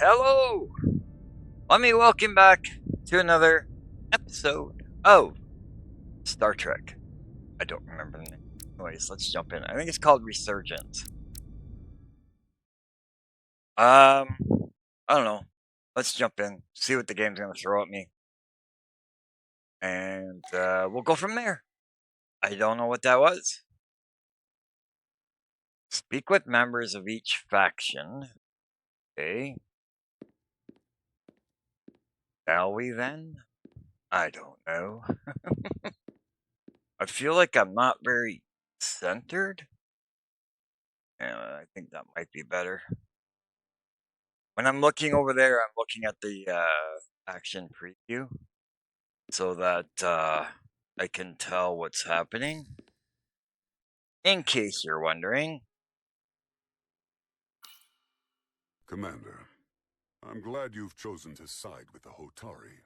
Hello! Let me welcome back to another episode of Star Trek. I don't remember the name. Anyways, let's jump in. I think it's called Resurgence. I don't know. Let's jump in, see what the game's gonna throw at me. And we'll go from there. I don't know what that was. Speak with members of each faction. Okay. Shall we then? I don't know. I feel like I'm not very centered. I think that might be better. When I'm looking over there, I'm looking at the action preview so that I can tell what's happening. In case you're wondering. Commander, I'm glad you've chosen to side with the Hotari.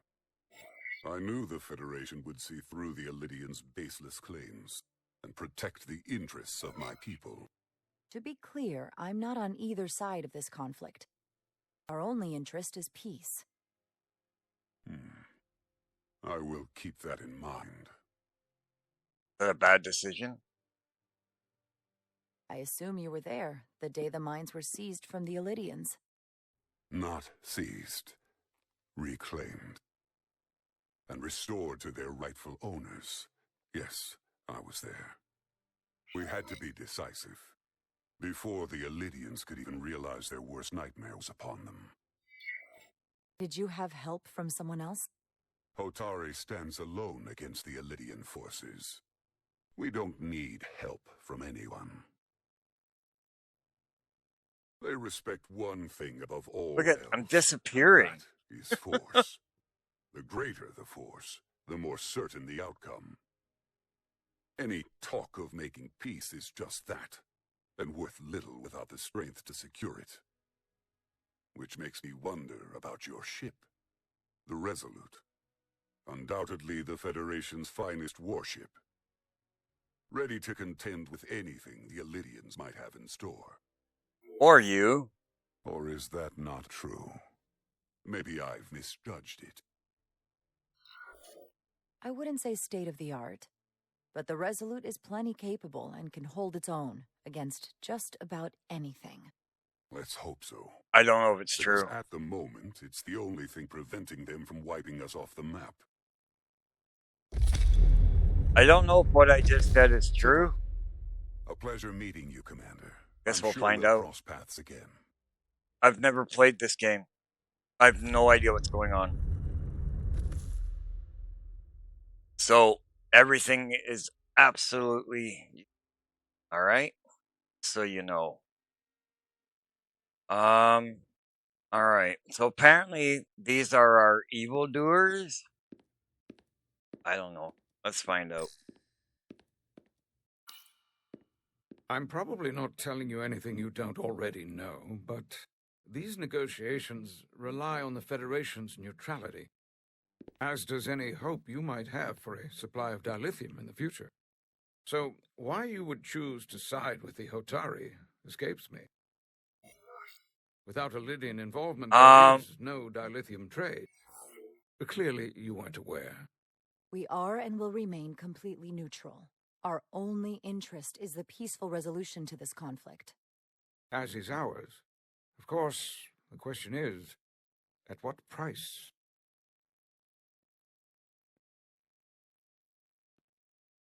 I knew the Federation would see through the Elidians' baseless claims and protect the interests of my people. To be clear, I'm not on either side of this conflict. Our only interest is peace. I will keep that in mind. Is that a bad decision? I assume you were there the day the mines were seized from the Elidians. Not seized, reclaimed, and restored to their rightful owners. Yes, I was there. We had to be decisive, before the Elidians could even realize their worst nightmares upon them. Did you have help from someone else? Hotari stands alone against the Elidian forces. We don't need help from anyone. They respect one thing above all Look at, else. I'm disappearing. That is force. The greater the force, the more certain the outcome. Any talk of making peace is just that, and worth little without the strength to secure it. Which makes me wonder about your ship, the Resolute. Undoubtedly the Federation's finest warship. Ready to contend with anything the Elidians might have in store. Or you. Or is that not true? Maybe I've misjudged it. I wouldn't say state-of-the-art, but the Resolute is plenty capable and can hold its own against just about anything. Let's hope so. I don't know if it's Because true. at the moment, it's the only thing preventing them from wiping us off the map. I don't know if what I just said is true. A pleasure meeting you, Commander. Guess I'm we'll sure find we'll out. cross paths again. I've never played this game. I have no idea what's going on. So, everything is absolutely alright. So you know. Alright. So apparently these are our evildoers. I don't know. Let's find out. I'm probably not telling you anything you don't already know, but these negotiations rely on the Federation's neutrality, as does any hope you might have for a supply of dilithium in the future. So why you would choose to side with the Hotari escapes me. Without Elidian involvement, there is no dilithium trade. But clearly you weren't aware. We are and will remain completely neutral. Our only interest is the peaceful resolution to this conflict. As is ours. Of course, the question is, at what price?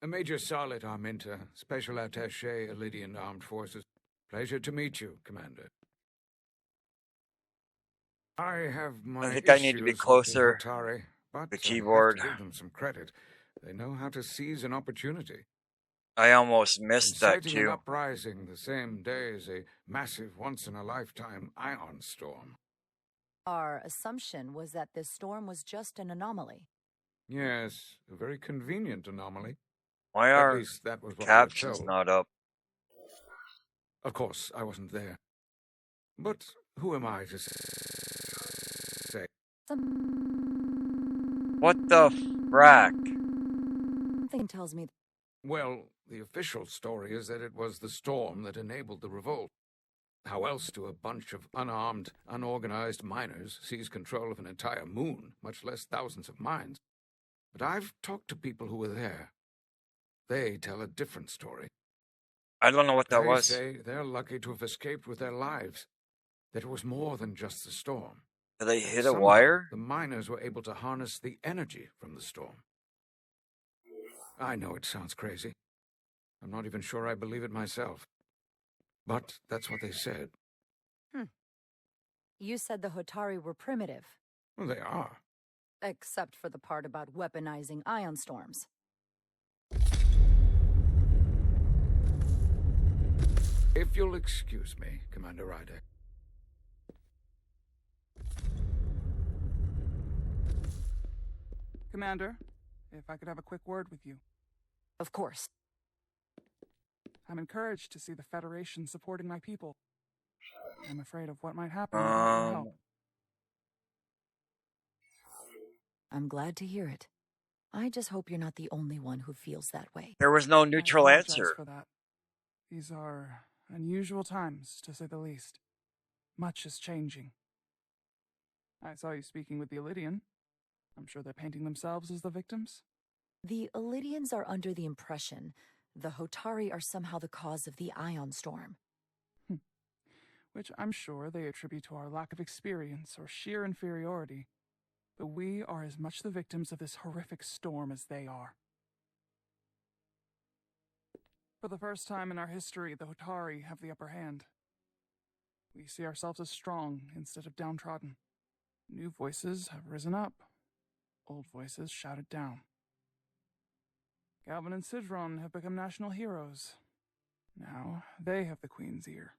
Major Salit Arminta, Special Attaché, Elidian Armed Forces. Pleasure to meet you, Commander. I have my I think I need to be issues with closer. the Hotari, but The I keyboard. have to give them some credit. They know how to seize an opportunity. I almost missed that Inciting an cue. uprising the same day as a massive once-in-a-lifetime ion storm. Our assumption was that this storm was just an anomaly. Yes, a very convenient anomaly. Why At are least that was what I was captions told. not up? Of course, I wasn't there. But who am I to say? What the frack? Something tells me. Well, the official story is that it was the storm that enabled the revolt. How else do a bunch of unarmed, unorganized miners seize control of an entire moon, much less thousands of mines? But I've talked to people who were there. They tell a different story. I don't know what that They was. say they're lucky to have escaped with their lives. That it was more than just the storm. Did they hit a Somehow, wire? the miners were able to harness the energy from the storm. I know it sounds crazy. I'm not even sure I believe it myself. But that's what they said. You said the Hotari were primitive, Well, they are. except for the part about weaponizing ion storms. If you'll excuse me, Commander Ryder. Commander, if I could have a quick word with you. Of course. I'm encouraged to see the Federation supporting my people. I'm afraid of what might happen without your help. I'm glad to hear it. I just hope you're not the only one who feels that way. There was no I neutral apologize answer. for that. These are unusual times, to say the least. Much is changing. I saw you speaking with the Illidian. I'm sure they're painting themselves as the victims. The Illidians are under the impression the Hotari are somehow the cause of the ion storm. Which I'm sure they attribute to our lack of experience or sheer inferiority. But we are as much the victims of this horrific storm as they are. For the first time in our history, the Hotari have the upper hand. We see ourselves as strong instead of downtrodden. New voices have risen up. Old voices shouted down. Galvin and Sidron have become national heroes. Now they have the Queen's ear.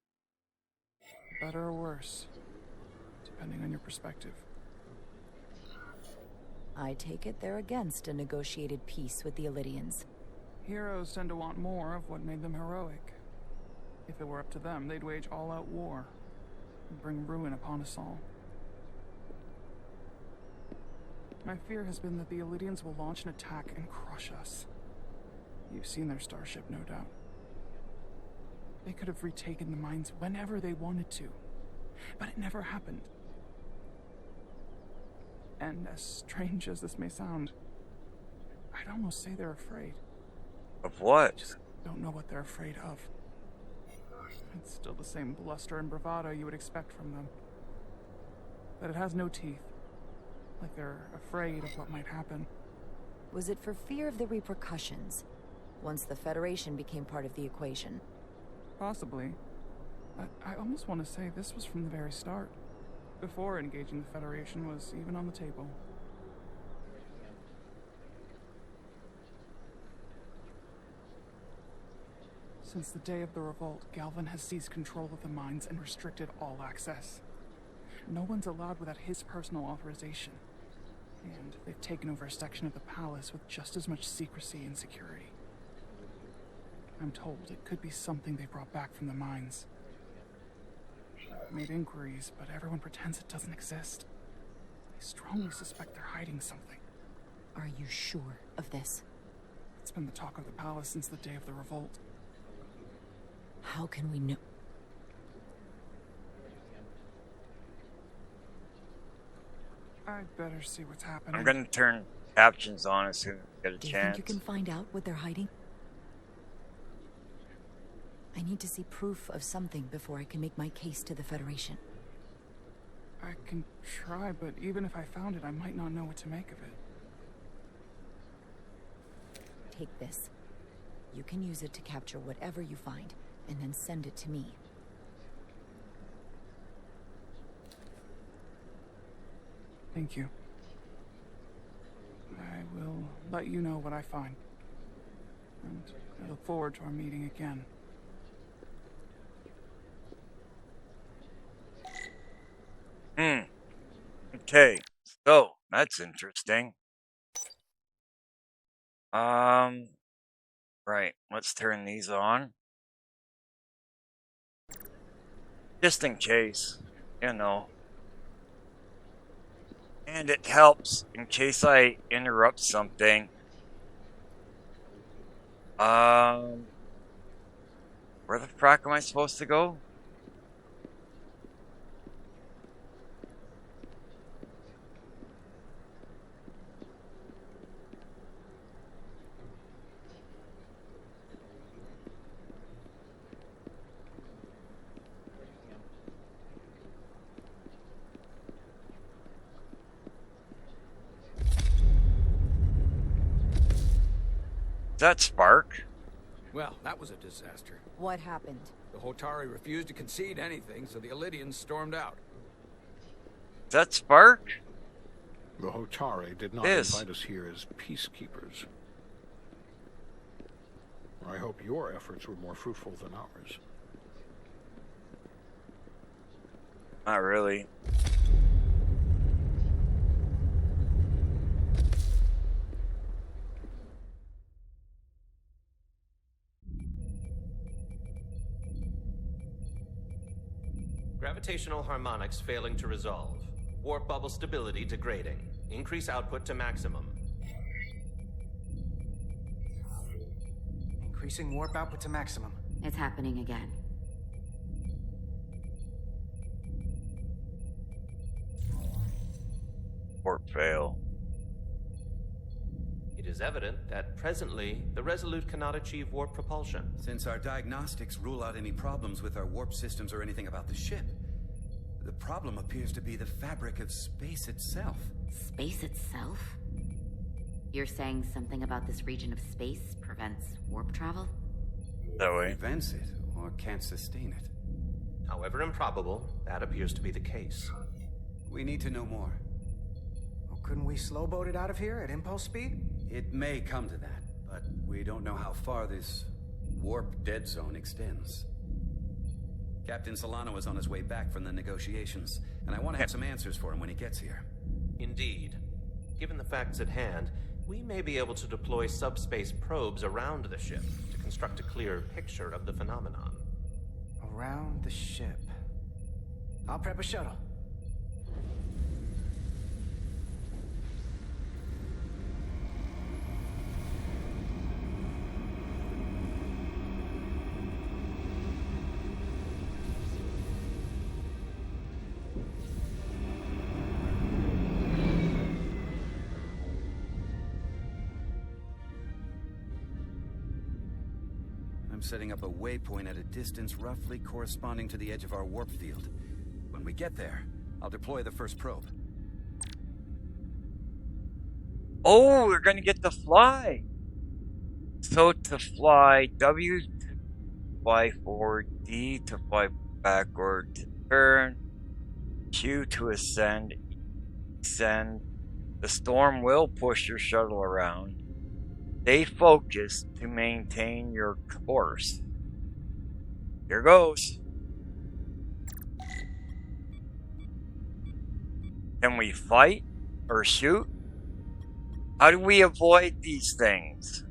Better or worse, depending on your perspective. I take it they're against a negotiated peace with the Illidians. Heroes tend to want more of what made them heroic. If it were up to them, they'd wage all-out war and bring ruin upon us all. My fear has been that the Illidians will launch an attack and crush us. You've seen their starship, no doubt. They could have retaken the mines whenever they wanted to, but it never happened. And as strange as this may sound, I'd almost say they're afraid. Of what? I just don't know what they're afraid of. It's still the same bluster and bravado you would expect from them. But it has no teeth. Like they're afraid of what might happen. Was it for fear of the repercussions, once the Federation became part of the equation? Possibly. But I almost want to say this was from the very start. Before engaging the Federation was even on the table. Since the day of the revolt, Galvin has seized control of the mines and restricted all access. No one's allowed without his personal authorization. And they've taken over a section of the palace with just as much secrecy and security. I'm told it could be something they brought back from the mines. I've made inquiries, but everyone pretends it doesn't exist. I strongly suspect they're hiding something. Are you sure of this? It's been the talk of the palace since the day of the revolt. How can we know? I'd better see what's happening. I'm gonna turn captions on as soon as I get a Do you chance. think you can find out what they're hiding? I need to see proof of something before I can make my case to the Federation. I can try, but even if I found it, I might not know what to make of it. Take this. You can use it to capture whatever you find, and then send it to me. Thank you. I will let you know what I find. And I look forward to our meeting again. Okay, so that's interesting. Right, let's turn these on. Just in case, you know. And it helps in case I interrupt something. Where the frack am I supposed to go? that Spark? Well, that was a disaster. What happened? The Hotari refused to concede anything, so the Illidians stormed out. Is that Spark? The Hotari did not Yes. invite us here as peacekeepers. I hope your efforts were more fruitful than ours. Not really. Gravitational harmonics failing to resolve. Warp bubble stability degrading. Increase output to maximum. Increasing warp output to maximum. It's happening again. Warp fail. It is evident that presently, the Resolute cannot achieve warp propulsion. Since our diagnostics rule out any problems with our warp systems or anything about the ship, the problem appears to be the fabric of space itself. Space itself? You're saying something about this region of space prevents warp travel? That way. Prevents it, or can't sustain it. However improbable, that appears to be the case. We need to know more. Well, couldn't we slowboat it out of here at impulse speed? It may come to that, but we don't know how far this warp dead zone extends. Captain Solano is on his way back from the negotiations, and I want to have some answers for him when he gets here. Indeed. Given the facts at hand, we may be able to deploy subspace probes around the ship to construct a clear picture of the phenomenon. Around the ship. I'll prep a shuttle. I'm setting up a waypoint at a distance roughly corresponding to the edge of our warp field. When we get there, I'll deploy the first probe. Oh, we're gonna get to fly. So to fly, W to fly forward, D to fly backward, to turn, Q to ascend, descend. The storm will push your shuttle around. Stay focused to maintain your course. Here goes. Can we fight or shoot? How do we avoid these things?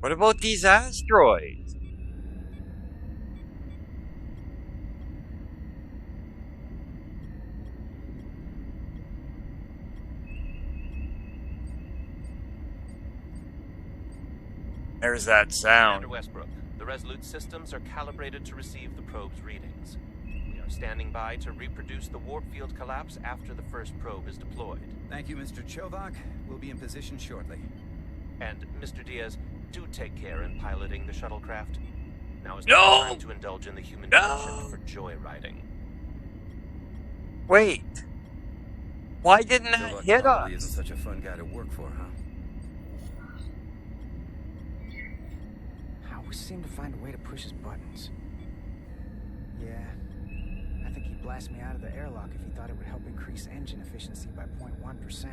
What about these asteroids? There's that sound. Commander Westbrook, the Resolute systems are calibrated to receive the probe's readings. We are standing by to reproduce the warp field collapse after the first probe is deployed. Thank you, Mr. Chovak. We'll be in position shortly. And, Mr. Diaz, do take care in piloting the shuttlecraft. Now is No! not time to indulge in the human No! condition for joyriding. Wait. Why didn't that Chovak hit probably us? isn't such a fun guy to work for, huh? I always seem to find a way to push his buttons. Yeah, I think he'd blast me out of the airlock if he thought it would help increase engine efficiency by 0.1%.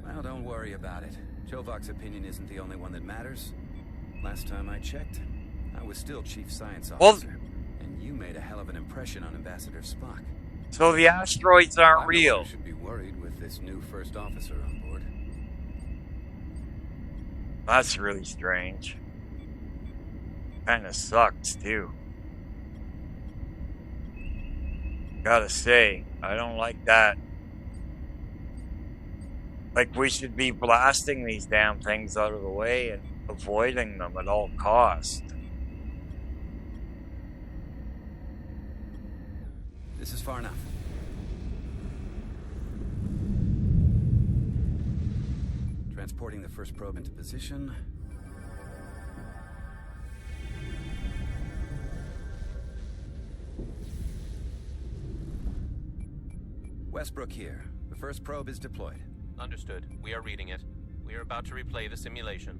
Well, don't worry about it. Chovak's opinion isn't the only one that matters. Last time I checked, I was still Chief Science Well- Officer. And you made a hell of an impression on Ambassador Spock. So the asteroids aren't I'm the one real. who should be worried with this new first officer on board. That's really strange. Kinda sucks, too. Gotta say, I don't like that. Like, we should be blasting these damn things out of the way and avoiding them at all costs. This is far enough. Transporting the first probe into position. Westbrook here. The first probe is deployed. Understood. We are reading it. We are about to replay the simulation.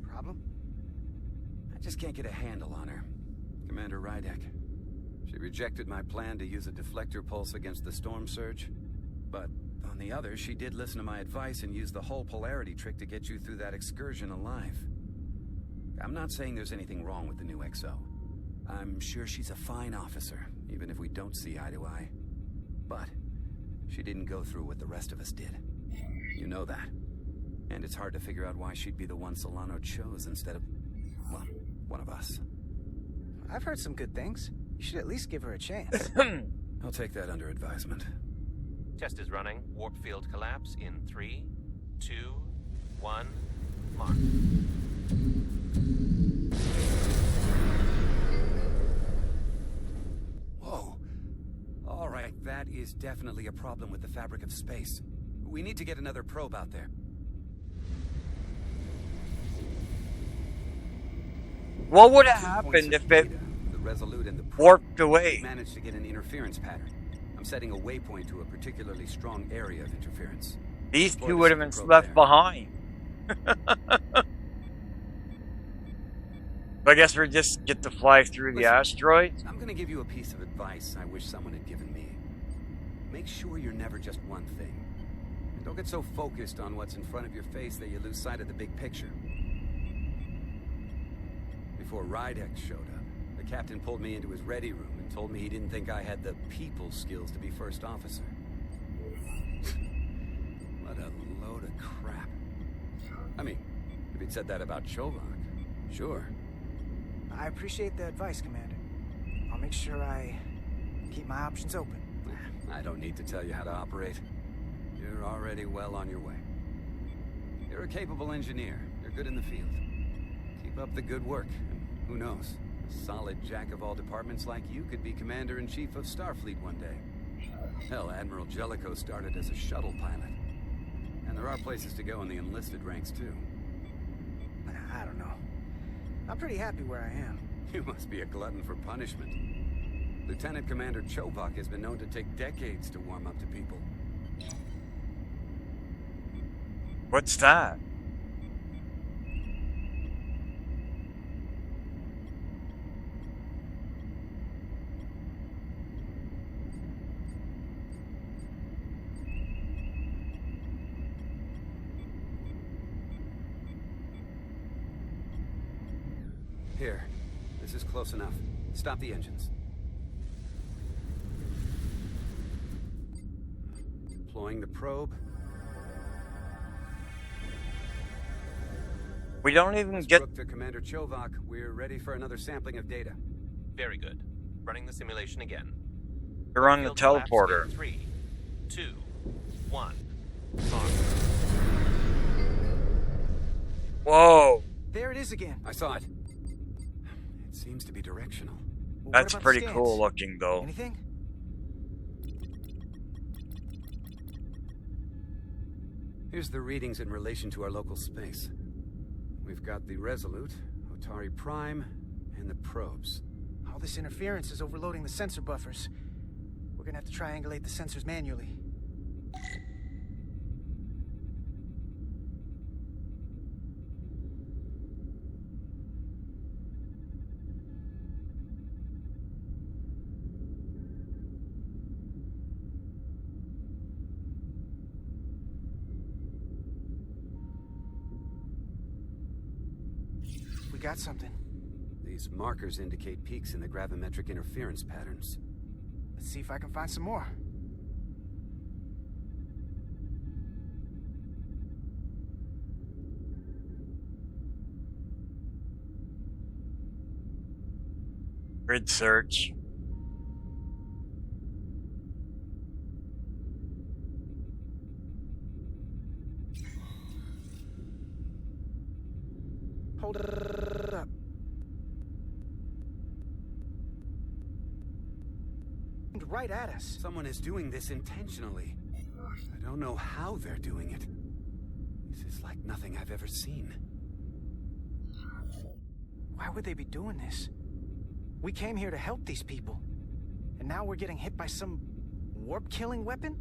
Problem? I just can't get a handle on her. Commander Rydek. She rejected my plan to use a deflector pulse against the storm surge. But on the other, she did listen to my advice and use the whole polarity trick to get you through that excursion alive. I'm not saying there's anything wrong with the new XO. I'm sure she's a fine officer, even if we don't see eye to eye. But she didn't go through what the rest of us did. You know that. And it's hard to figure out why she'd be the one Solano chose instead of, well, one of us. I've heard some good things. You should at least give her a chance. I'll take that under advisement. Test is running. Warp field collapse in 3, 2, 1, mark. Whoa. All right, that is definitely a problem with the fabric of space. We need to get another probe out there. What would have happened if it the Resolute and the probe warped away? managed to get an interference pattern? I'm setting a waypoint to a particularly strong area of interference. These Deploy two the would have been super probe left there. behind. I guess we just get to fly through the Listen, asteroids. I'm gonna give you a piece of advice I wish someone had given me. Make sure you're never just one thing. And don't get so focused on what's in front of your face that you lose sight of the big picture. Before Rydek showed up, the captain pulled me into his ready room and told me he didn't think I had the people skills to be first officer. What a load of crap. I mean, if he'd said that about Chovak, sure. I appreciate the advice, Commander. I'll make sure I keep my options open. I don't need to tell you how to operate. You're already well on your way. You're a capable engineer. You're good in the field. Keep up the good work. And who knows? A solid jack of all departments like you could be Commander-in-Chief of Starfleet one day. Hell, Admiral Jellicoe started as a shuttle pilot. And there are places to go in the enlisted ranks, too. I don't know. I'm pretty happy where I am. You must be a glutton for punishment. Lieutenant Commander Chovak has been known to take decades to warm up to people. What's that? Here. This is close enough. Stop the engines. Deploying the probe. We don't even get... Brook to Commander Chovak. We're ready for another sampling of data. Very good. Running the simulation again. We're on the Field collapse in teleporter. 3, 2, 1, mark. Whoa! There it is again. I saw it. It seems to be directional. Well, what That's about pretty scans? cool looking, though. Anything? Here's the readings in relation to our local space. We've got the Resolute, Otari Prime, and the probes. All this interference is overloading the sensor buffers. We're gonna have to triangulate the sensors manually. We got something. These markers indicate peaks in the gravimetric interference patterns. Let's see if I can find some more. Grid search. Hold it up. Right at us. Someone is doing this intentionally. I don't know how they're doing it. This is like nothing I've ever seen. Why would they be doing this? We came here to help these people. And now we're getting hit by some warp-killing weapon?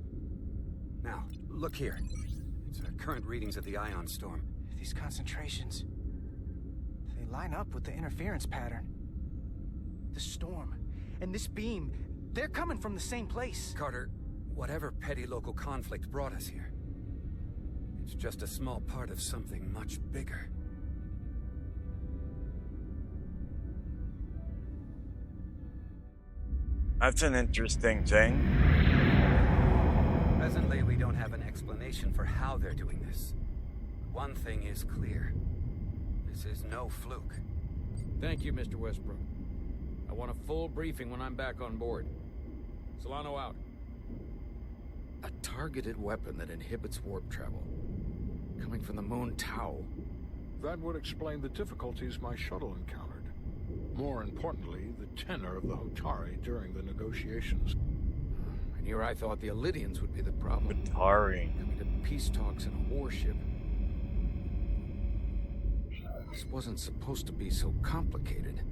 Now, look here. It's current readings of the ion storm. These concentrations, they line up with the interference pattern. The storm and this beam, they're coming from the same place. Carter, whatever petty local conflict brought us here, it's just a small part of something much bigger. That's an interesting thing. Presently, we don't have an explanation for how they're doing this. One thing is clear. This is no fluke. Thank you, Mr. Westbrook. I want a full briefing when I'm back on board. Solano out. A targeted weapon that inhibits warp travel. Coming from the moon Tau. That would explain the difficulties my shuttle encountered. More importantly, the tenor of the Hotari during the negotiations. And here I thought the Illidians would be the problem. Hotari. Coming to peace talks in a warship. This wasn't supposed to be so complicated.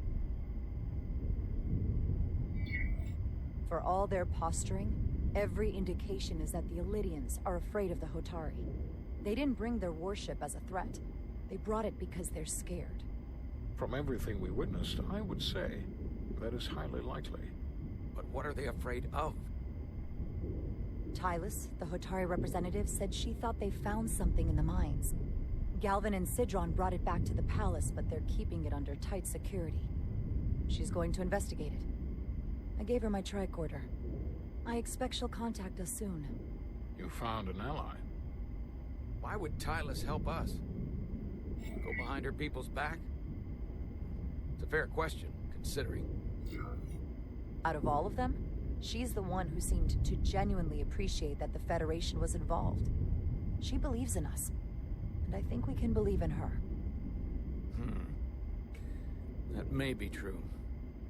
For all their posturing, every indication is that the Illidians are afraid of the Hotari. They didn't bring their warship as a threat. They brought it because they're scared. From everything we witnessed, I would say that is highly likely. But what are they afraid of? Tylus, the Hotari representative, said she thought they found something in the mines. Galvin and Sidron brought it back to the palace, but they're keeping it under tight security. She's going to investigate it. I gave her my tricorder. I expect she'll contact us soon. You found an ally. Why would Tylus help us? Go behind her people's back? It's a fair question, considering. Out of all of them, she's the one who seemed to genuinely appreciate that the Federation was involved. She believes in us, and I think we can believe in her. That may be true.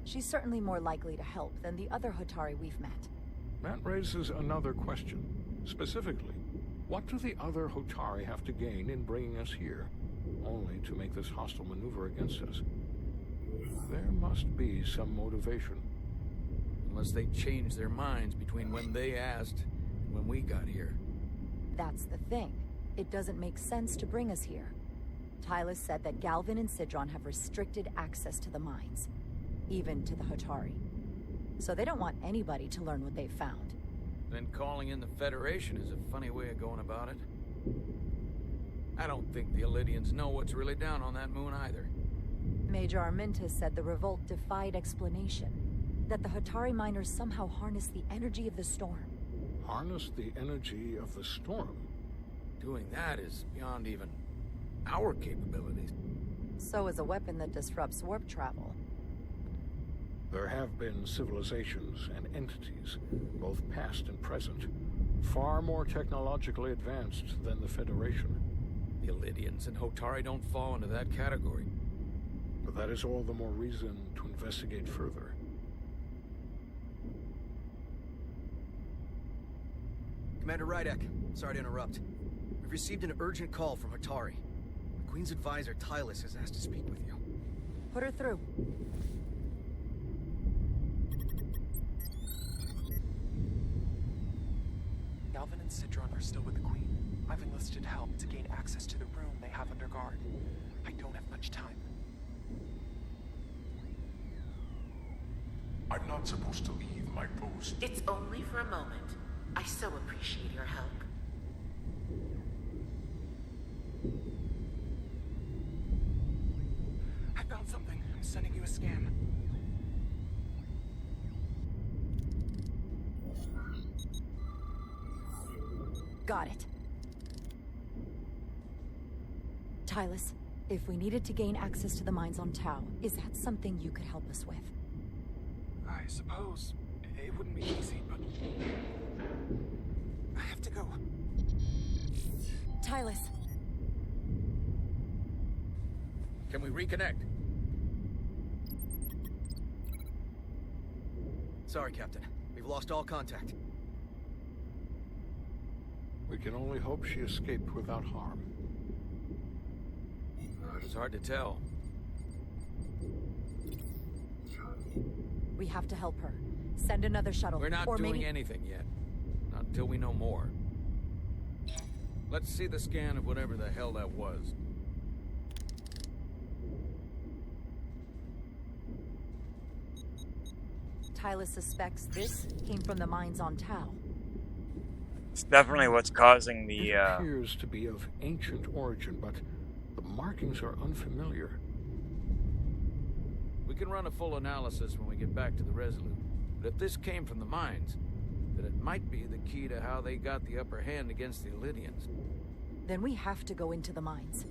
She's certainly more likely to help than the other Hotari we've met. That raises another question. Specifically, what do the other Hotari have to gain in bringing us here, only to make this hostile maneuver against us? There must be some motivation. Unless they changed their minds between when they asked and when we got here. That's the thing. It doesn't make sense to bring us here. Tylus said that Galvin and Sidron have restricted access to the mines, even to the Hotari. So they don't want anybody to learn what they've found. Then calling in the Federation is a funny way of going about it. I don't think the Illidians know what's really down on that moon either. Major Armintas said the revolt defied explanation. That the Hotari miners somehow harness the energy of the storm. Harness the energy of the storm? Doing that is beyond even our capabilities. So is a weapon that disrupts warp travel. There have been civilizations and entities, both past and present, far more technologically advanced than the Federation. The Illidians and Hotari don't fall into that category. But that is all the more reason to investigate further. Commander Rydek, sorry to interrupt. We've received an urgent call from Hotari. The Queen's advisor, Tylus, has asked to speak with you. Put her through. Galvin and Sidron are still with the Queen. I've enlisted help to gain access to the room they have under guard. I don't have much time. I'm not supposed to leave my post. It's only for a moment. I so appreciate your help. I found something. I'm sending you a scan. Got it. Tylus, if we needed to gain access to the mines on Tau, is that something you could help us with? I suppose it wouldn't be easy, but I have to go. Tylus. Can we reconnect? Sorry, Captain. We've lost all contact. We can only hope she escaped without harm. It's hard to tell. We have to help her. Send another shuttle. We're not or doing maybe... anything yet. Not until we know more. Let's see the scan of whatever the hell that was. Tyler suspects this came from the mines on Tau. It's definitely what's causing the, It appears to be of ancient origin, but the markings are unfamiliar. We can run a full analysis when we get back to the Resolute. But if this came from the mines, then it might be the key to how they got the upper hand against the Illydians. Then we have to go into the mines.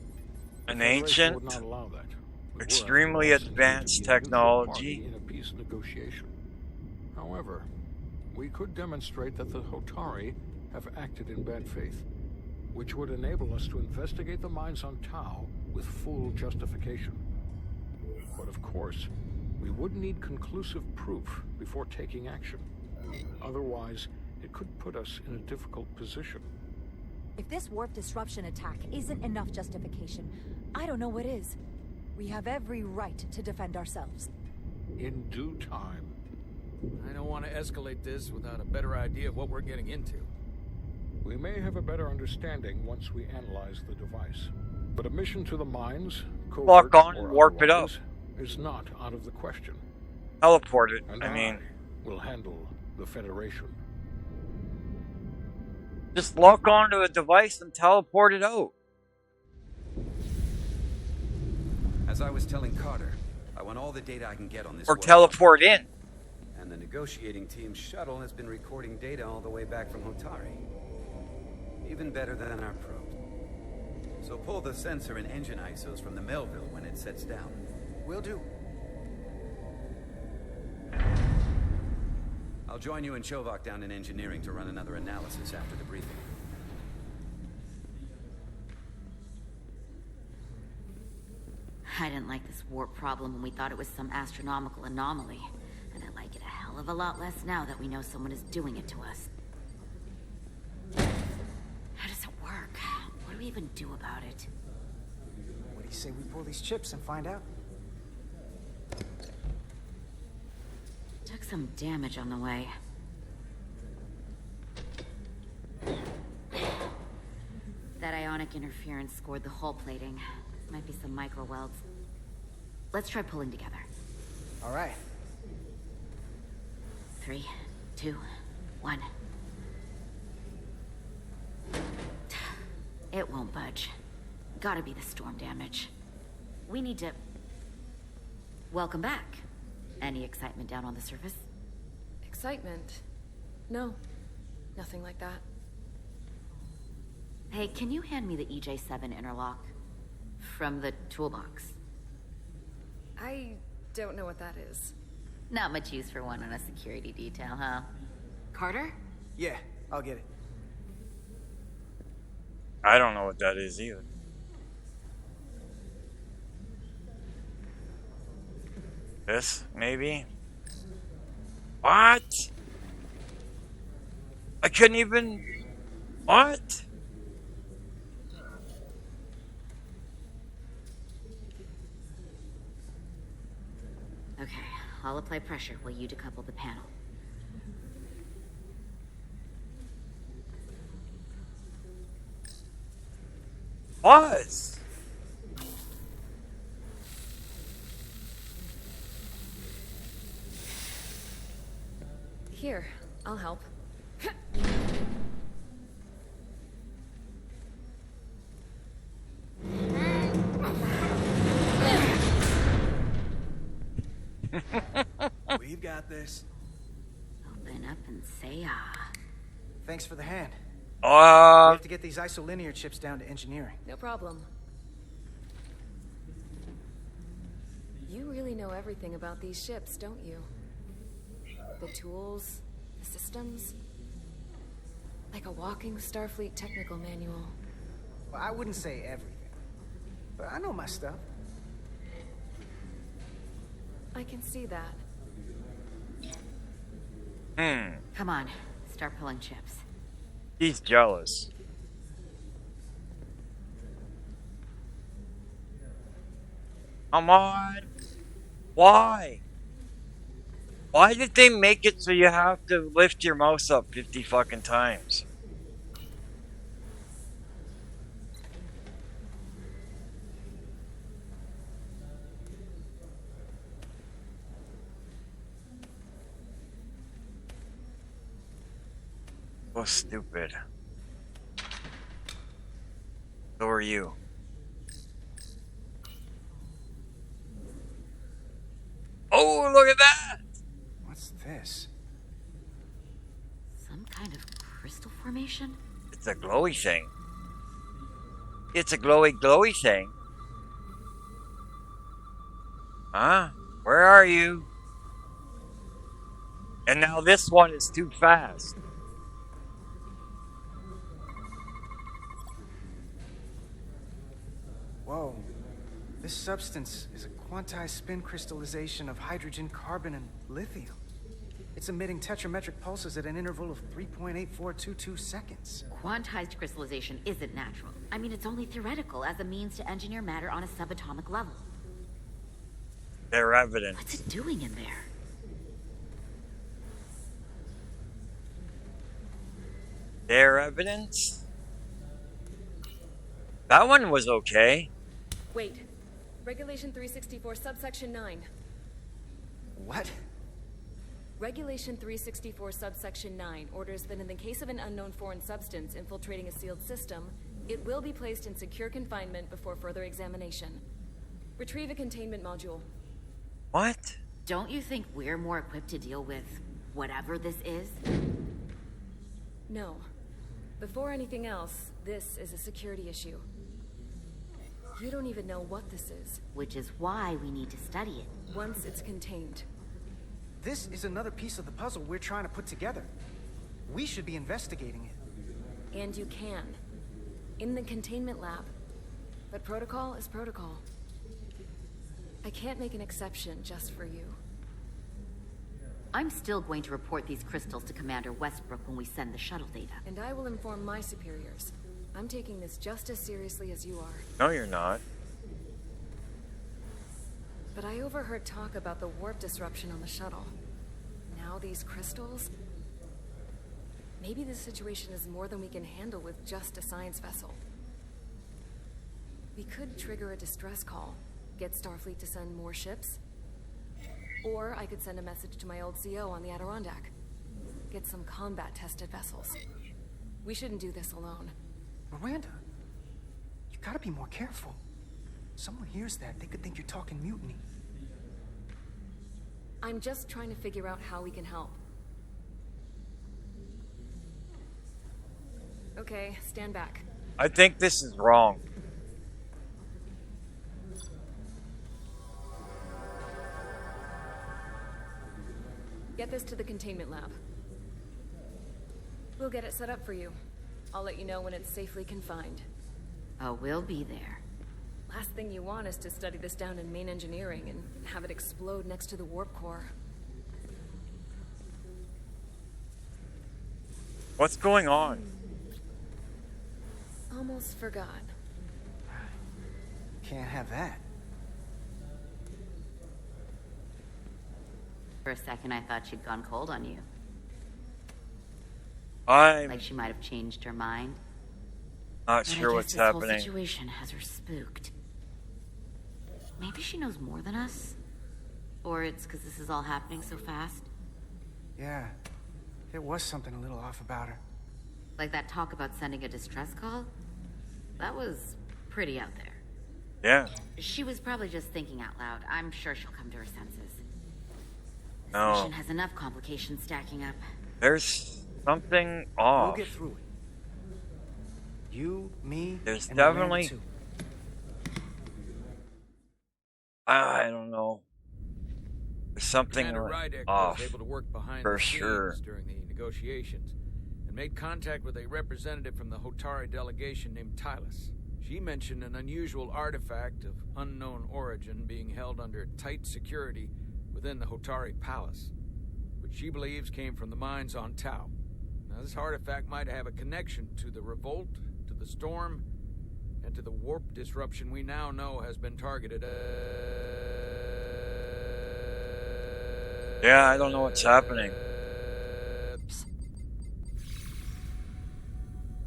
an Federation would ancient, not allow that. We were, extremely after all, advanced engaged in a neutral party technology. in a peace negotiation. However, we could demonstrate that the Hotari have acted in bad faith, which would enable us to investigate the mines on Tau with full justification. But of course, we would need conclusive proof before taking action. Otherwise, it could put us in a difficult position. If this warp disruption attack isn't enough justification, I don't know what is. We have every right to defend ourselves. In due time. I don't want to escalate this without a better idea of what we're getting into. We may have a better understanding once we analyze the device. But a mission to the mines, Lock covert on or and warp it up. otherwise, is not out of the question. Teleport it. And I mean, will handle the Federation. just lock onto a device and teleport it out. As I was telling Carter, I want all the data I can get on this. Or warp. teleport in. And the negotiating team's shuttle has been recording data all the way back from Hotari. Even better than our probe. So pull the sensor and engine ISOs from the Melville when it sets down. Will do. I'll join you and Chovak down in engineering to run another analysis after the briefing. I didn't like this warp problem when we thought it was some astronomical anomaly. And I like it a hell of a lot less now that we know someone is doing it to us. How does it work? What do we even do about it? What do you say we pull these chips and find out? Took some damage on the way. That ionic interference scored the hull plating. Might be some micro welds. Let's try pulling together. All right. 3, 2, 1. It won't budge. Gotta be the storm damage. We need to... Welcome back. Any excitement down on the surface? Excitement? No. Nothing like that. Hey, can you hand me the EJ7 interlock? From the toolbox. I don't know what that is. Not much use for one on a security detail, huh? Carter? Yeah, I'll get it. I don't know what that is either. This, maybe? What? I couldn't even... What? Okay, I'll apply pressure while you decouple the panel. Buzz! Here, I'll help. We've got this. Open up and say ah. Thanks for the hand. We Uh, have to get these isolinear chips down to engineering. No problem. You really know everything about these ships, don't you? The tools, the systems. Like a walking Starfleet technical manual. Well, I wouldn't say everything, but I know my stuff. I can see that. Come on, start pulling chips. he's jealous. Come on. Why? Why did they make it so you have to lift your mouse up 50 fucking times? So stupid. So are you. Oh, look at that! What's this? Some kind of crystal formation? It's a glowy thing. It's a glowy thing. Huh? Where are you? And now this one is too fast. Whoa. This substance is a quantized spin crystallization of hydrogen, carbon, and lithium. It's emitting tetrametric pulses at an interval of 3.8422 seconds. Quantized crystallization isn't natural. I mean, it's only theoretical as a means to engineer matter on a subatomic level. Their evidence. What's it doing in there? Their evidence? That one was okay. Wait. Regulation 364, subsection 9. What? Regulation 364, subsection 9 orders that in the case of an unknown foreign substance infiltrating a sealed system, it will be placed in secure confinement before further examination. Retrieve a containment module. What? Don't you think we're more equipped to deal with whatever this is? No. Before anything else, this is a security issue. You don't even know what this is. Which is why we need to study it. Once it's contained. This is another piece of the puzzle we're trying to put together. We should be investigating it. And you can. In the containment lab. But protocol is protocol. I can't make an exception just for you. I'm still going to report these crystals to Commander Westbrook when we send the shuttle data. And I will inform my superiors. I'm taking this just as seriously as you are. No, you're not. But I overheard talk about the warp disruption on the shuttle. Now these crystals? Maybe this situation is more than we can handle with just a science vessel. We could trigger a distress call, get Starfleet to send more ships. Or I could send a message to my old CO on the Adirondack. Get some combat-tested vessels. We shouldn't do this alone. Miranda, you gotta be more careful. Someone hears that, they could think you're talking mutiny. I'm just trying to figure out how we can help. Okay, stand back. I think this is wrong. Get this to the containment lab. We'll get it set up for you. I'll let you know when it's safely confined. Oh, we'll be there. Last thing you want is to study this down in main engineering and have it explode next to the warp core. What's going on? Almost forgot. Can't have that. For a second, I thought she'd gone cold on you. I'm Like she might have changed her mind. not But I sure guess what's this whole happening. situation has her spooked. Maybe she knows more than us? Or it's because this is all happening so fast? Yeah, there was something a little off about her. Like that talk about sending a distress call? That was pretty out there. Yeah. She was probably just thinking out loud. I'm sure she'll come to her senses. This No. mission has enough complications stacking up. There's something We'll off. get through it. You, me, There's and Miranda definitely- too. I don't know. There's something Commander Rydek off. was able to work behind for the scenes sure. during the negotiations and made contact with a representative from the Hotari delegation named Tylus. She mentioned an unusual artifact of unknown origin being held under tight security within the Hotari Palace, which she believes came from the mines on Tau. Now, this artifact might have a connection to the revolt, to the storm, and to the warp disruption we now know has been targeted. Yeah, I don't know what's happening.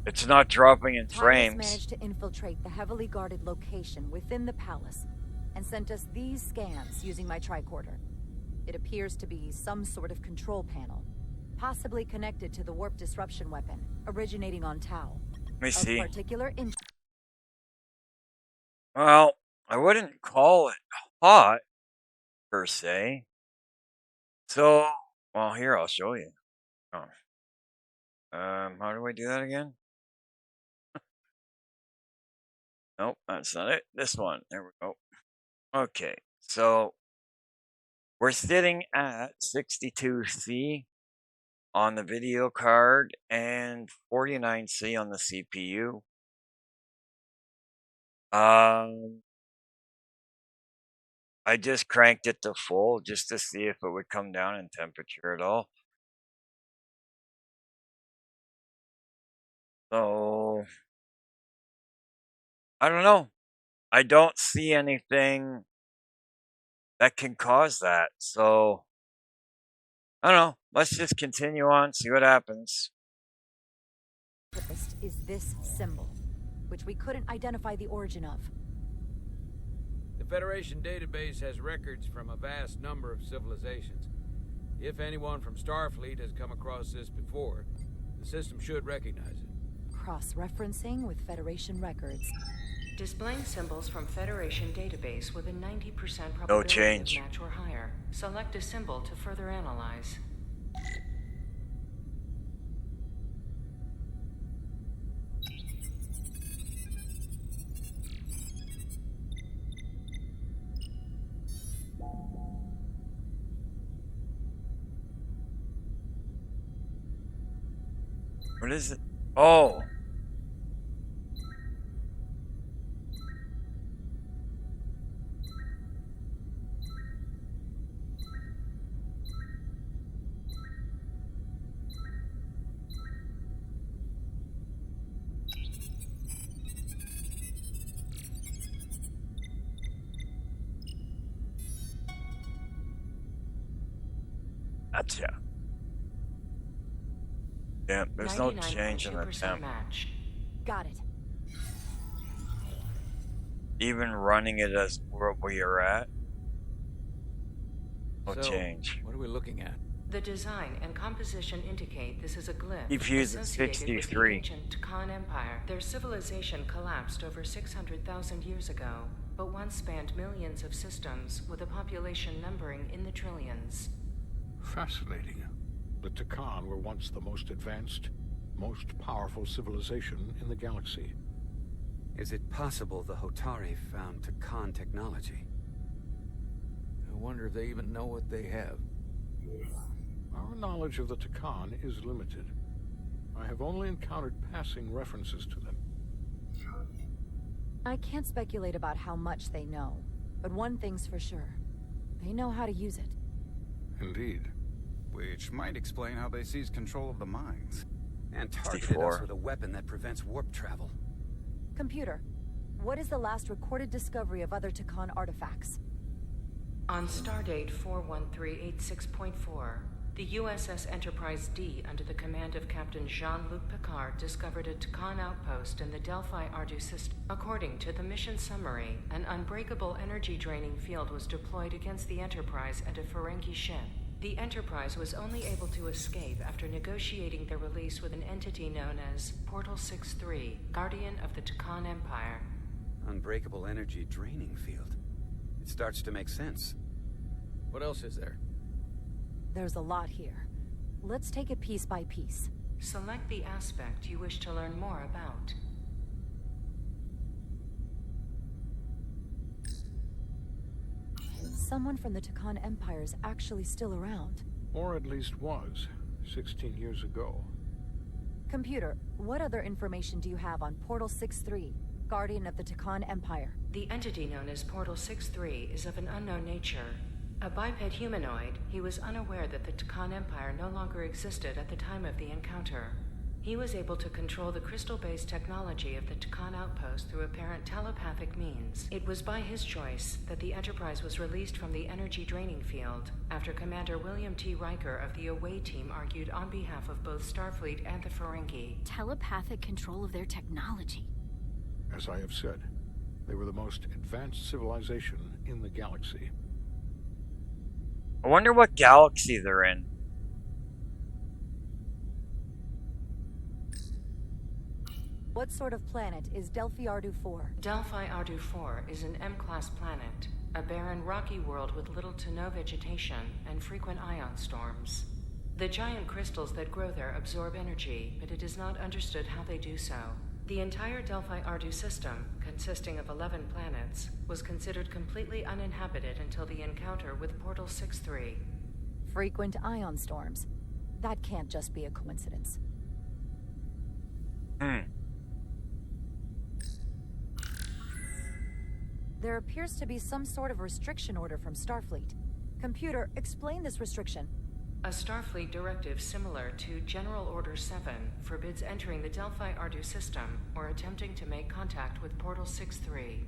It's not dropping in frames. Managed to infiltrate the heavily guarded location within the palace and sent us these scans using my tricorder. It appears to be some sort of control panel, possibly connected to the warp disruption weapon originating on Tau. Let me see. Particular Well, I wouldn't call it hot, per se. So, well, here, I'll show you. Oh. How do I do that again? Nope, that's not it. This one. There we go. Okay, so we're sitting at 62C on the video card and 49C on the CPU. I just cranked it to full just to see if it would come down in temperature at all. So, I don't know. I don't see anything that can cause that. So, I don't know. Let's just continue on, see what happens. Is this symbol, which we couldn't identify the origin of. The Federation database has records from a vast number of civilizations. If anyone from Starfleet has come across this before, the system should recognize it. Cross-referencing with Federation records. Displaying symbols from Federation database with a 90% probability No change. of match or higher. Select a symbol to further analyze. What is it? Oh. Gotcha. Yeah, there's no change in the temp. Match. Got it. Even running it as where we are at. No change. What are we looking at? The design and composition indicate this is a glyph CPU's at associated with the 63. ancient Takan Empire. Their civilization collapsed over 600,000 years ago, but once spanned millions of systems with a population numbering in the trillions. Fascinating. The Takan were once the most advanced, most powerful civilization in the galaxy. Is it possible the Hotari found Takan technology? I wonder if they even know what they have. Our knowledge of the Takan is limited. I have only encountered passing references to them. I can't speculate about how much they know, but one thing's for sure. They know how to use it. Indeed. Which might explain how they seized control of the mines. And targeted us with a weapon that prevents warp travel. Computer, what is the last recorded discovery of other Takan artifacts? On stardate 41386.4, the USS Enterprise D, under the command of Captain Jean-Luc Picard, discovered a Takan outpost in the Delphi-Ardu system. According to the mission summary, an unbreakable energy-draining field was deployed against the Enterprise and a Ferengi ship. The Enterprise was only able to escape after negotiating their release with an entity known as Portal 6-3, Guardian of the Takan Empire. Unbreakable energy draining field. It starts to make sense. What else is there? There's a lot here. Let's take it piece by piece. Select the aspect you wish to learn more about. Someone from the Takan Empire is actually still around. Or at least was, 16 years ago. Computer, what other information do you have on Portal 6-3, Guardian of the Takan Empire? The entity known as Portal 6-3 is of an unknown nature. A biped humanoid, he was unaware that the Takan Empire no longer existed at the time of the encounter. He was able to control the crystal-based technology of the Takan outpost through apparent telepathic means. It was by his choice that the Enterprise was released from the energy draining field after Commander William T. Riker of the Away Team argued on behalf of both Starfleet and the Ferengi. Telepathic control of their technology. As I have said, they were the most advanced civilization in the galaxy. I wonder what galaxy they're in. What sort of planet is Delphi Ardu 4? Delphi Ardu 4 is an M-class planet, a barren rocky world with little to no vegetation and frequent ion storms. The giant crystals that grow there absorb energy, but it is not understood how they do so. The entire Delphi Ardu system, consisting of 11 planets, was considered completely uninhabited until the encounter with Portal 6-3. Frequent ion storms. That can't just be a coincidence. There appears to be some sort of restriction order from Starfleet. Computer, explain this restriction. A Starfleet directive similar to General Order 7 forbids entering the Delphi Ardu system or attempting to make contact with Portal 6-3.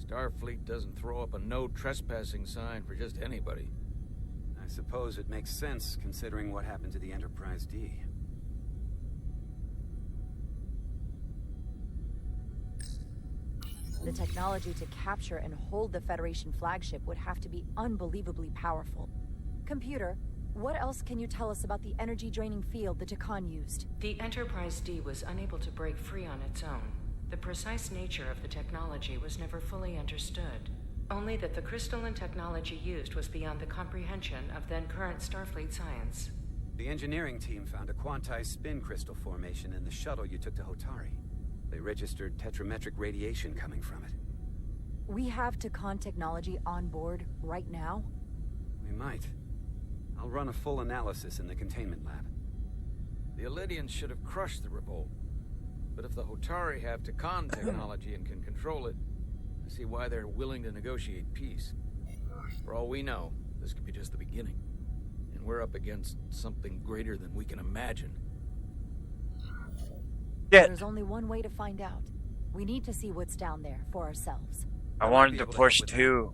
Starfleet doesn't throw up a no trespassing sign for just anybody. I suppose it makes sense considering what happened to the Enterprise D. The technology to capture and hold the Federation flagship would have to be unbelievably powerful. Computer, what else can you tell us about the energy-draining field the Takan used? The Enterprise D was unable to break free on its own. The precise nature of the technology was never fully understood. Only that the crystalline technology used was beyond the comprehension of then-current Starfleet science. The engineering team found a quantized spin crystal formation in the shuttle you took to Hotari. They registered tetrametric radiation coming from it. We have Takan technology on board right now? We might. I'll run a full analysis in the containment lab. The Illidians should have crushed the revolt. But if the Hotari have Takan technology and can control it, I see why they're willing to negotiate peace. For all we know, this could be just the beginning. And we're up against something greater than we can imagine. There's only one way to find out. We need to see what's down there for ourselves. I wanted to push 2.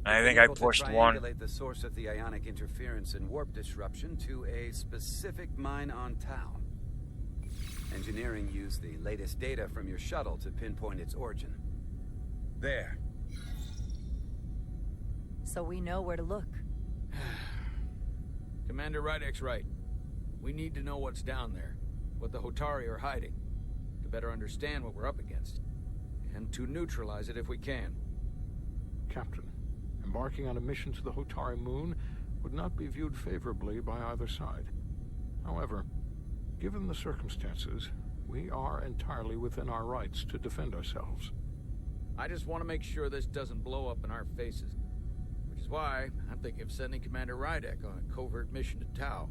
And I think I pushed 1. Triangulate the source of the ionic interference and warp disruption to a specific mine on Tau. Engineering used the latest data from your shuttle to pinpoint its origin. There. So we know where to look. Commander Rydek's right. We need to know what's down there, what the Hotari are hiding, to better understand what we're up against, and to neutralize it if we can. Captain, embarking on a mission to the Hotari moon would not be viewed favorably by either side. However, given the circumstances, we are entirely within our rights to defend ourselves. I just want to make sure this doesn't blow up in our faces, which is why I'm thinking of sending Commander Rydek on a covert mission to Tau.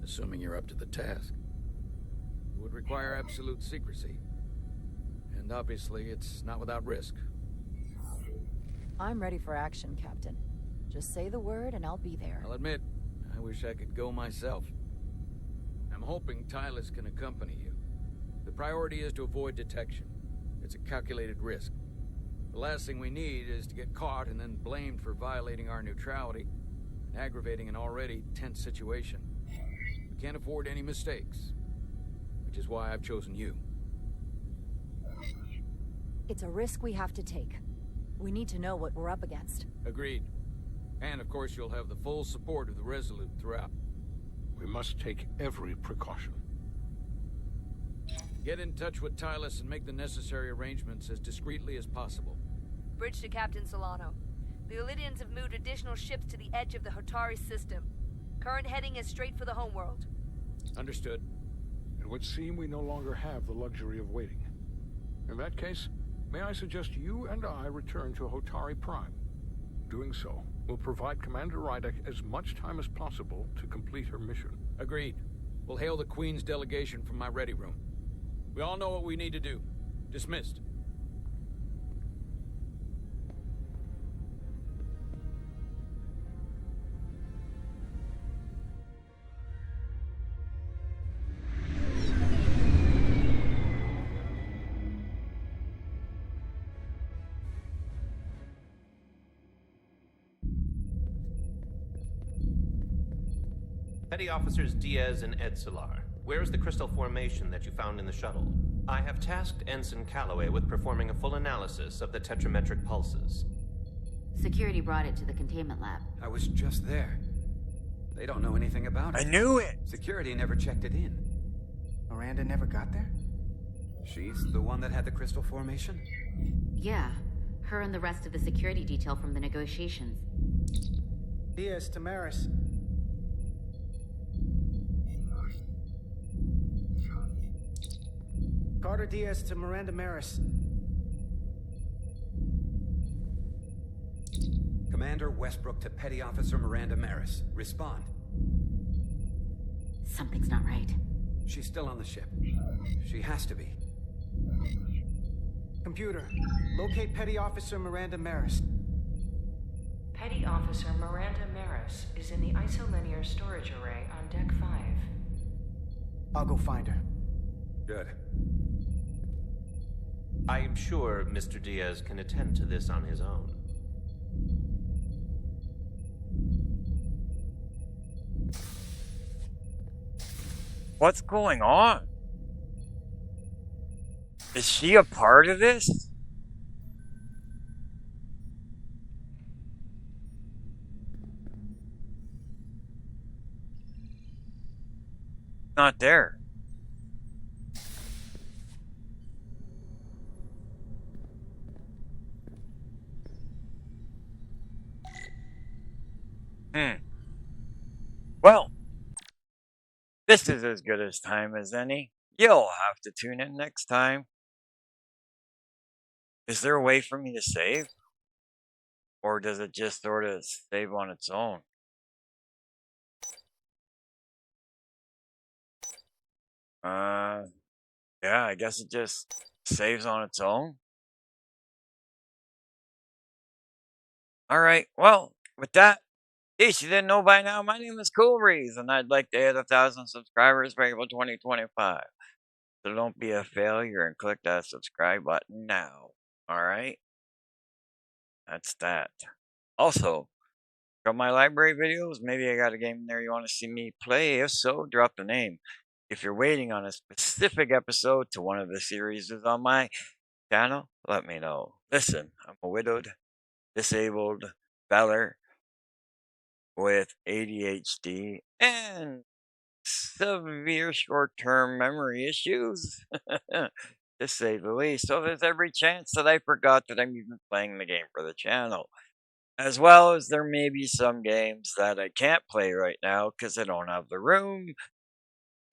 Assuming you're up to the task. It would require absolute secrecy. And obviously, it's not without risk. I'm ready for action, Captain. Just say the word and I'll be there. I'll admit, I wish I could go myself. I'm hoping Tylus can accompany you. The priority is to avoid detection. It's a calculated risk. The last thing we need is to get caught and then blamed for violating our neutrality and aggravating an already tense situation. We can't afford any mistakes, which is why I've chosen you. It's a risk we have to take. We need to know what we're up against. Agreed. And of course you'll have the full support of the Resolute throughout. We must take every precaution. Get in touch with Tylus and make the necessary arrangements as discreetly as possible. Bridge to Captain Solano. The Illidians have moved additional ships to the edge of the Hotari system. Current heading is straight for the homeworld. Understood. It would seem we no longer have the luxury of waiting. In that case, may I suggest you and I return to Hotari Prime? Doing so will provide Commander Rydek as much time as possible to complete her mission. Agreed. We'll hail the Queen's delegation from my ready room. We all know what we need to do. Dismissed. Petty Officers Diaz and Edsolar, where is the crystal formation that you found in the shuttle? I have tasked Ensign Calloway with performing a full analysis of the tetrametric pulses. Security brought it to the containment lab. I was just there. They don't know anything about it. I knew it! Security never checked it in. Miranda never got there? She's the one that had the crystal formation? Yeah, her and the rest of the security detail from the negotiations. Diaz, Tamaris. Carter Diaz to Miranda Maris. Commander Westbrook to Petty Officer Miranda Maris. Respond. Something's not right. She's still on the ship. She has to be. Computer, locate Petty Officer Miranda Maris. Petty Officer Miranda Maris is in the isolinear storage array on Deck 5. I'll go find her. Good. I am sure Mr. Diaz can attend to this on his own. What's going on? Is she a part of this? Not there. Well, this is as good as time as any. You'll have to tune in next time. Is there a way for me to save? Or does it just sort of save on its own? Yeah, I guess it just saves on its own. Alright, well, with that, in case you didn't know by now, my name is Cool Breeze, and I'd like to hit 1,000 subscribers by April 2025. So don't be a failure and click that subscribe button now. Alright? That's that. Also, from my library videos, maybe I got a game in there you want to see me play. If so, drop the name. If you're waiting on a specific episode to one of the series on my channel, let me know. Listen, I'm a widowed, disabled feller with ADHD and severe short-term memory issues, to say the least. So there's every chance that I forgot that I'm even playing the game for the channel. As well as there may be some games that I can't play right now because I don't have the room.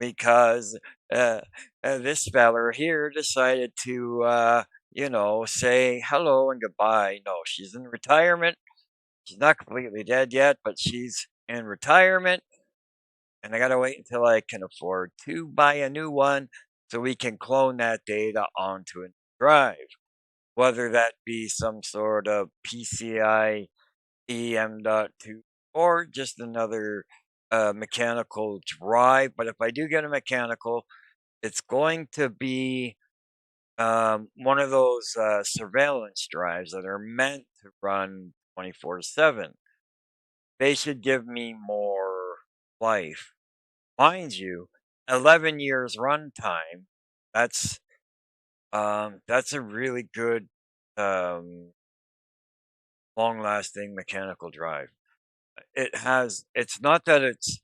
Because this feller here decided to, say hello and goodbye. No, she's in retirement. She's not completely dead yet, but she's in retirement. And I gotta wait until I can afford to buy a new one so we can clone that data onto a drive. Whether that be some sort of PCI EM.2 or just another mechanical drive. But if I do get a mechanical, it's going to be one of those surveillance drives that are meant to run 24/7. They should give me more life. Mind you, 11 years runtime. That's a really good long-lasting mechanical drive. It's not that it's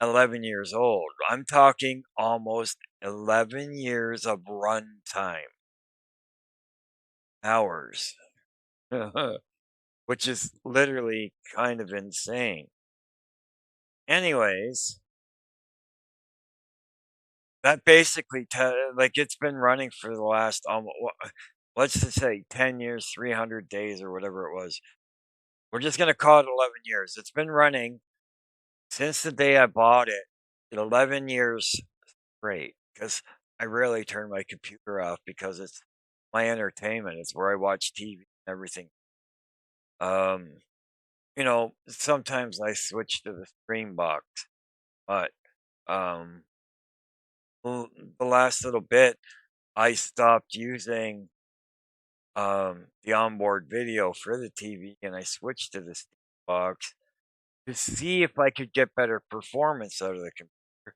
11 years old. I'm talking almost 11 years of runtime. Hours. Which is literally kind of insane. Anyways, that basically, it's been running for the last, let's just say 10 years, 300 days, or whatever it was. We're just going to call it 11 years. It's been running since the day I bought it, 11 years straight, because I rarely turn my computer off because it's my entertainment. It's where I watch TV and everything. Sometimes I switch to the stream box, but the last little bit, I stopped using the onboard video for the TV, and I switched to the stream box. to see if I could get better performance out of the computer.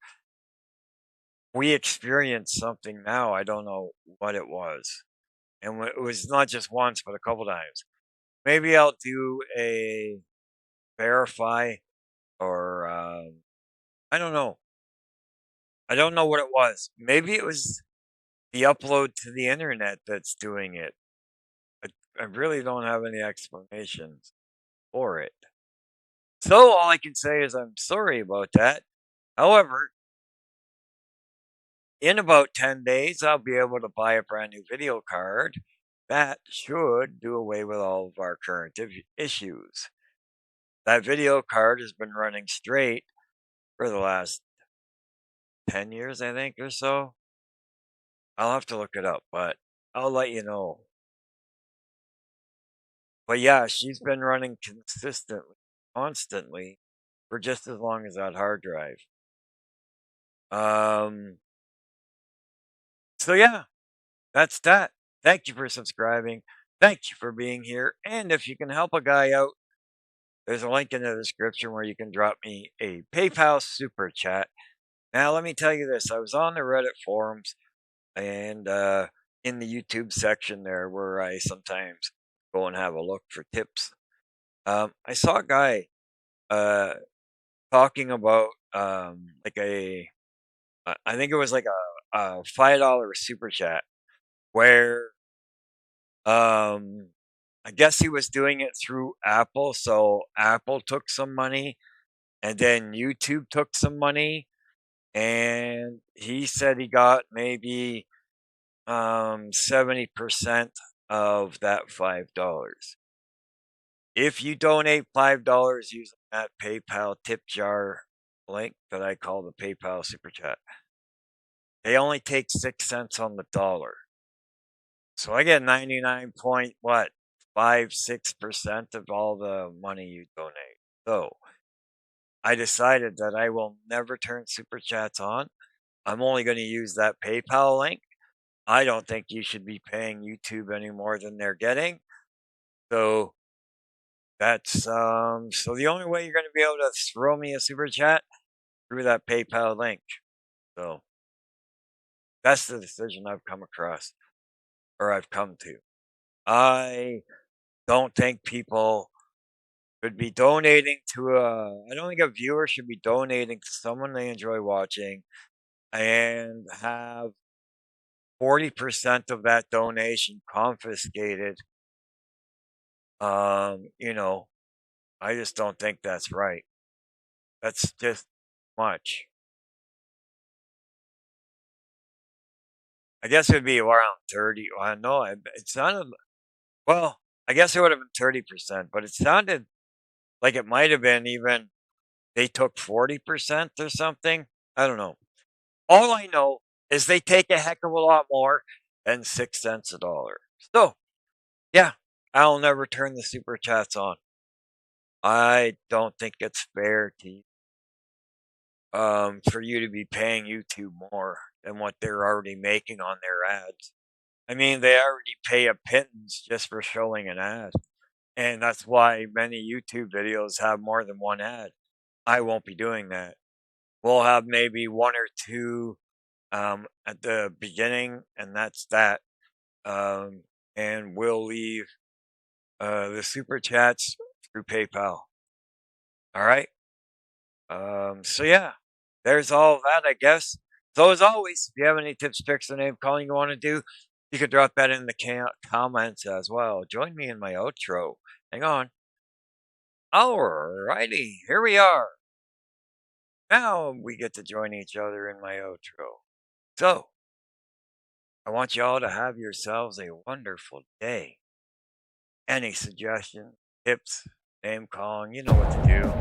We experienced something now. I don't know what it was. And it was not just once, but a couple times. Maybe I'll do a verify or I don't know. I don't know what it was. Maybe it was the upload to the internet that's doing it. I really don't have any explanations for it. So all I can say is I'm sorry about that. However, in about 10 days, I'll be able to buy a brand new video card that should do away with all of our current issues. That video card has been running straight for the last 10 years, I think, or so. I'll have to look it up, but I'll let you know. But yeah, she's been running consistently, constantly, for just as long as that hard drive. So yeah, that's that. Thank you for subscribing. Thank you for being here. And if you can help a guy out, there's a link in the description where you can drop me a PayPal super chat. Now, let me tell you this. I was on the Reddit forums and in the YouTube section there where I sometimes go and have a look for tips. I saw a guy talking about like I think it was like a $5 super chat where I guess he was doing it through Apple. So Apple took some money and then YouTube took some money. And he said he got maybe 70% of that $5. If you donate $5 using that PayPal tip jar link that I call the PayPal Super Chat, they only take 6 cents on the dollar. So I get 99.56% of all the money you donate. So I decided that I will never turn Super Chats on. I'm only going to use that PayPal link. I don't think you should be paying YouTube any more than they're getting. So that's so the only way you're going to be able to throw me a super chat through that PayPal link. So that's the decision I've come across or I've come to. I don't think people should be donating to I don't think a viewer should be donating to someone they enjoy watching and have 40% of that donation confiscated. You know, I just don't think that's right. That's just much. I guess it would be around 30. Well, no, it sounded, well, I guess it would have been 30%, but it sounded like it might have been even they took 40% or something. I don't know. All I know is they take a heck of a lot more than 6 cents a dollar. So, yeah, I'll never turn the super chats on. I don't think it's fair to for you to be paying YouTube more than what they're already making on their ads. I mean, they already pay a pittance just for showing an ad. And that's why many YouTube videos have more than one ad. I won't be doing that. We'll have maybe one or two at the beginning, and that's that. And we'll leave the super chats through PayPal. All right. So yeah, there's all of that, I guess. So as always, if you have any tips, tricks, or name calling you want to do, you could drop that in the comments as well. Join me in my outro. Hang on. Alrighty, here we are. Now we get to join each other in my outro. So, I want you all to have yourselves a wonderful day. Any suggestions, tips, name calling, you know what to do.